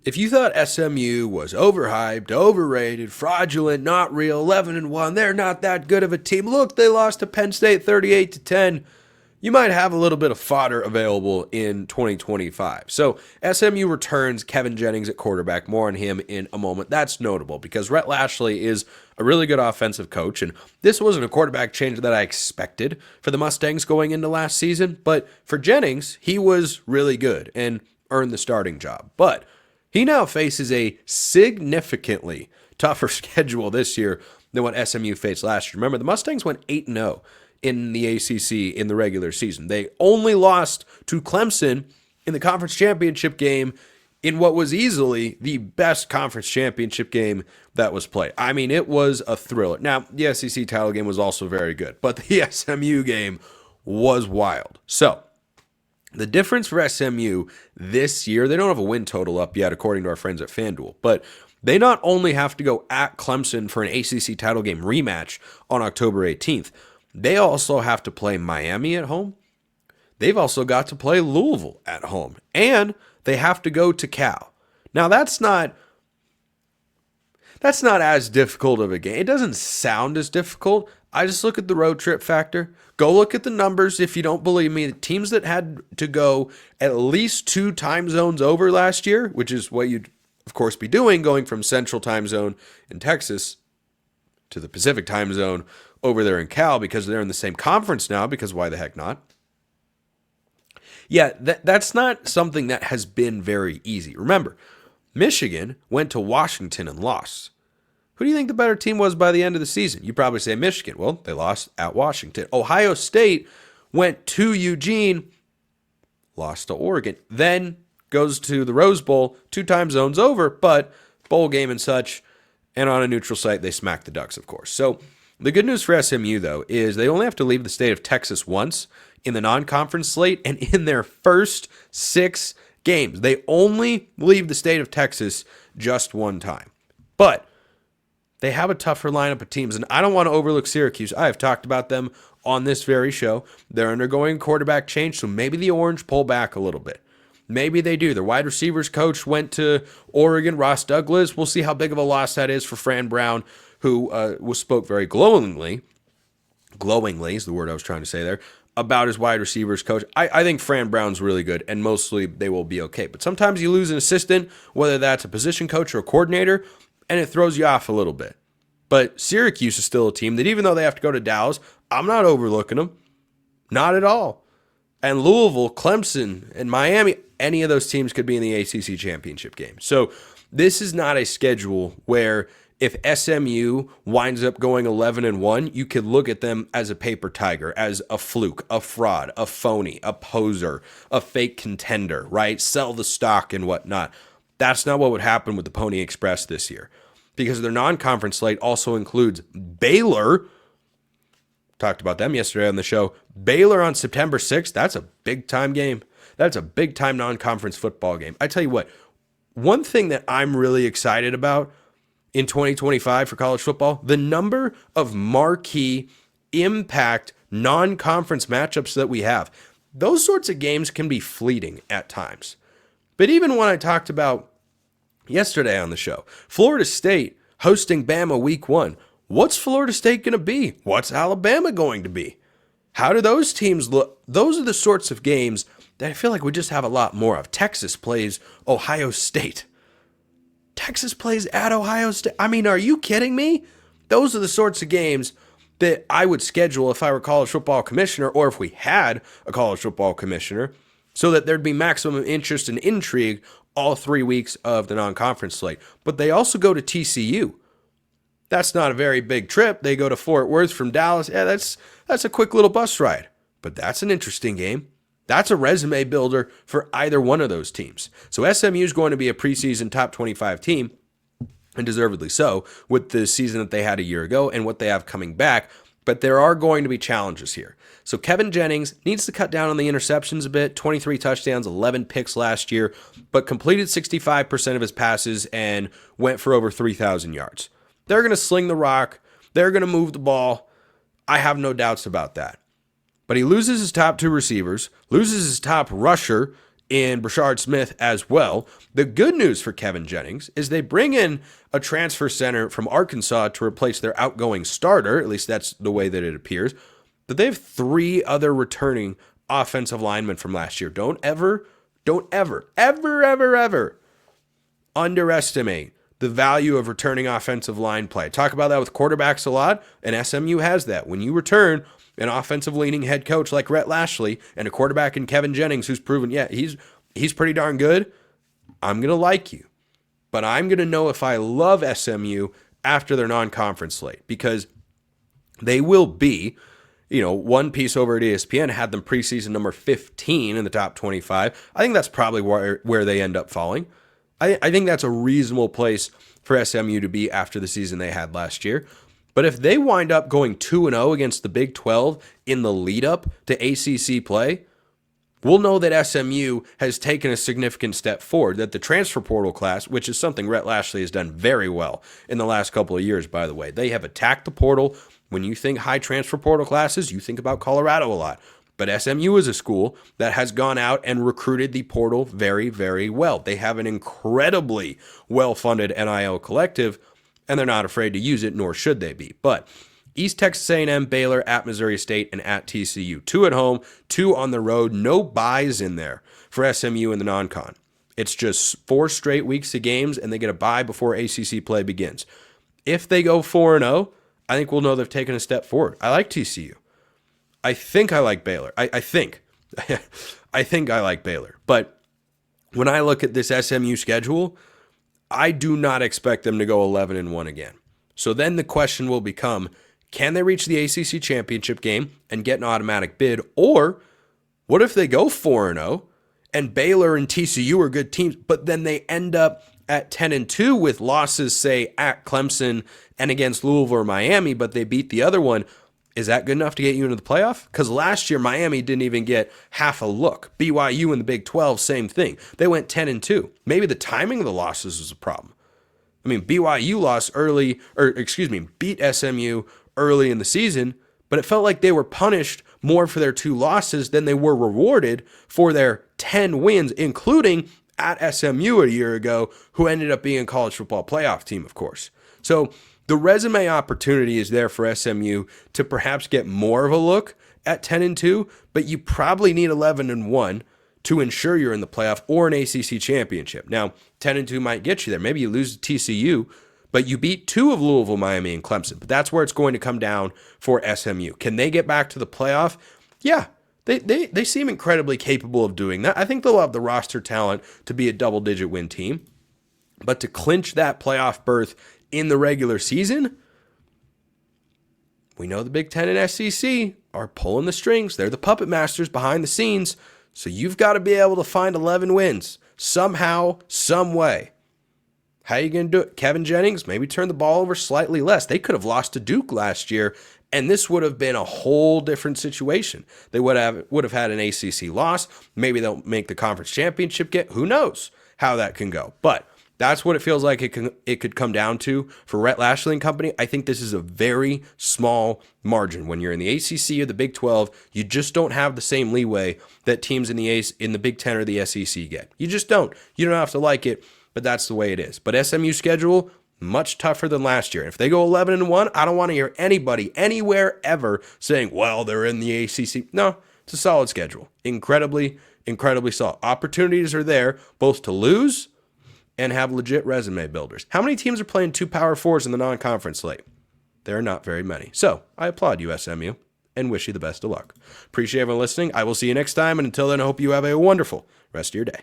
If you thought SMU was overhyped, overrated, fraudulent, not real, 11-1, they're not that good of a team. Look, they lost to Penn State 38-10. You might have a little bit of fodder available in 2025. So SMU returns Kevin Jennings at quarterback. More on him in a moment. That's notable because Rhett Lashley is a really good offensive coach, and this wasn't a quarterback change that I expected for the Mustangs going into last season, but for Jennings, he was really good and earned the starting job. But he now faces a significantly tougher schedule this year than what SMU faced last year. Remember, the Mustangs went 8-0 in the ACC in the regular season. They only lost to Clemson in the conference championship game in what was easily the best conference championship game that was played. I mean, it was a thriller. Now, the SEC title game was also very good, but the SMU game was wild. So, the difference for SMU this year, they don't have a win total up yet, according to our friends at FanDuel, but they not only have to go at Clemson for an ACC title game rematch on October 18th, they also have to play Miami at home. They've also got to play Louisville at home, and they have to go to Cal. Now, that's not as difficult of a game. It doesn't sound as difficult. I just look at the road trip factor. Go look at the numbers if you don't believe me. The teams that had to go at least 2 time zones over last year, which is what you'd, of course, be doing, going from Central Time Zone in Texas to the Pacific Time Zone over there in Cal because they're in the same conference now, because why the heck not? Yeah, that's not something that has been very easy. Remember, Michigan went to Washington and lost. Who do you think the better team was by the end of the season? You probably say Michigan. Well, they lost at Washington. Ohio State went to Eugene, lost to Oregon, then goes to the Rose Bowl, 2 time zones over, but bowl game and such, and on a neutral site, they smacked the Ducks, of course. So the good news for SMU, though, is they only have to leave the state of Texas once in the non-conference slate, and in their first 6 games. They only leave the state of Texas just one time. But they have a tougher lineup of teams, and I don't want to overlook Syracuse. I have talked about them on this very show. They're undergoing quarterback change, so maybe the Orange pull back a little bit. Maybe they do. Their wide receivers coach went to Oregon, Ross Douglas. We'll see how big of a loss that is for Fran Brown, who spoke very glowingly is the word I was trying to say there, about his wide receivers coach. I think Fran Brown's really good, and mostly they will be okay. But sometimes you lose an assistant, whether that's a position coach or a coordinator, and it throws you off a little bit. But Syracuse is still a team that, even though they have to go to Dallas, I'm not overlooking them. Not at all. And Louisville, Clemson, and Miami, any of those teams could be in the ACC championship game. So this is not a schedule where if SMU winds up going 11-1, you could look at them as a paper tiger, as a fluke, a fraud, a phony, a poser, a fake contender, right? Sell the stock and whatnot. That's not what would happen with the Pony Express this year, because their non-conference slate also includes Baylor. Talked about them yesterday on the show. Baylor on September 6th. That's a big-time game. That's a big-time non-conference football game. I tell you what, one thing that I'm really excited about in 2025 for college football, the number of marquee impact non-conference matchups that we have. Those sorts of games can be fleeting at times. But even when I talked about yesterday on the show, Florida State hosting Bama week 1, what's Florida State going to be? What's Alabama going to be? How do those teams look? Those are the sorts of games that I feel like we just have a lot more of. Texas plays Ohio State. Texas plays at Ohio State. I mean, are you kidding me? Those are the sorts of games that I would schedule if I were college football commissioner, or if we had a college football commissioner, so that there'd be maximum interest and intrigue all 3 weeks of the non-conference slate. But they also go to TCU. That's not a very big trip. They go to Fort Worth from Dallas. Yeah, that's a quick little bus ride. But that's an interesting game. That's a resume builder for either one of those teams. So SMU is going to be a preseason top 25 team, and deservedly so, with the season that they had a year ago and what they have coming back. But there are going to be challenges here. So Kevin Jennings needs to cut down on the interceptions a bit. 23 touchdowns, 11 picks last year, but completed 65% of his passes and went for over 3,000 yards. They're going to sling the rock. They're going to move the ball. I have no doubts about that. But he loses his top 2 receivers, loses his top rusher in Brashard Smith as well. The good news for Kevin Jennings is they bring in a transfer center from Arkansas to replace their outgoing starter. At least that's the way that it appears. But they have 3 other returning offensive linemen from last year. Don't ever underestimate the value of returning offensive line play. Talk about that with quarterbacks a lot, and SMU has that. When you return an offensive-leaning head coach like Rhett Lashley and a quarterback in Kevin Jennings who's proven, he's pretty darn good, I'm going to like you. But I'm going to know if I love SMU after their non-conference slate, because they will be, one piece over at ESPN had them preseason number 15 in the top 25. I think that's probably where they end up falling. I think that's a reasonable place for SMU to be after the season they had last year. But if they wind up going 2-0 against the Big 12 in the lead up to ACC play, we'll know that SMU has taken a significant step forward, that the transfer portal class, which is something Rhett Lashley has done very well in the last couple of years, by the way. They have attacked the portal. When you think high transfer portal classes, you think about Colorado a lot. But SMU is a school that has gone out and recruited the portal very, very well. They have an incredibly well-funded NIL collective, and they're not afraid to use it, nor should they be. But East Texas A&M, Baylor, at Missouri State, and at TCU. 2 at home, 2 on the road. No buys in there for SMU in the non-con. It's just 4 straight weeks of games, and they get a bye before ACC play begins. If they go 4-0, I think we'll know they've taken a step forward. I like TCU. I think I like Baylor. I think I like Baylor. But when I look at this SMU schedule, I do not expect them to go 11-1 again. So then the question will become, can they reach the ACC championship game and get an automatic bid? Or what if they go 4-0 and Baylor and TCU are good teams, but then they end up at 10-2 with losses, say, at Clemson and against Louisville or Miami, but they beat the other one? Is that good enough to get you into the playoff? Because last year, Miami didn't even get half a look. BYU in the Big 12, same thing. They went 10-2. Maybe the timing of the losses was a problem. I mean, BYU beat SMU early in the season, but it felt like they were punished more for their 2 losses than they were rewarded for their 10 wins, including at SMU a year ago, who ended up being a college football playoff team, of course. So the resume opportunity is there for SMU to perhaps get more of a look at 10-2, but you probably need 11-1 to ensure you're in the playoff or an ACC championship. Now, 10-2 might get you there. Maybe you lose to TCU, but you beat 2 of Louisville, Miami, and Clemson. But that's where it's going to come down for SMU. Can they get back to the playoff? Yeah, they seem incredibly capable of doing that. I think they'll have the roster talent to be a double-digit win team. But to clinch that playoff berth in the regular season, we know the Big Ten and SEC are pulling the strings. They're the puppet masters behind the scenes. So you've got to be able to find 11 wins somehow, some way. How are you going to do it? Kevin Jennings, maybe turn the ball over slightly less. They could have lost to Duke last year, and this would have been a whole different situation. They would have had an ACC loss. Maybe they'll make the conference championship game. Who knows how that can go? But that's what it feels like it could come down to for Rhett Lashley and company. I think this is a very small margin. When you're in the ACC or the Big 12, you just don't have the same leeway that teams in the Big 10 or the SEC get. You just don't. You don't have to like it, but that's the way it is. But SMU schedule, much tougher than last year. If they go 11-1, I don't want to hear anybody anywhere ever saying, well, they're in the ACC. No, it's a solid schedule. Incredibly solid. Opportunities are there both to lose and have legit resume builders. How many teams are playing 2 Power 4s in the non-conference slate? There are not very many. So I applaud you, SMU, and wish you the best of luck. Appreciate everyone listening. I will see you next time, and until then, I hope you have a wonderful rest of your day.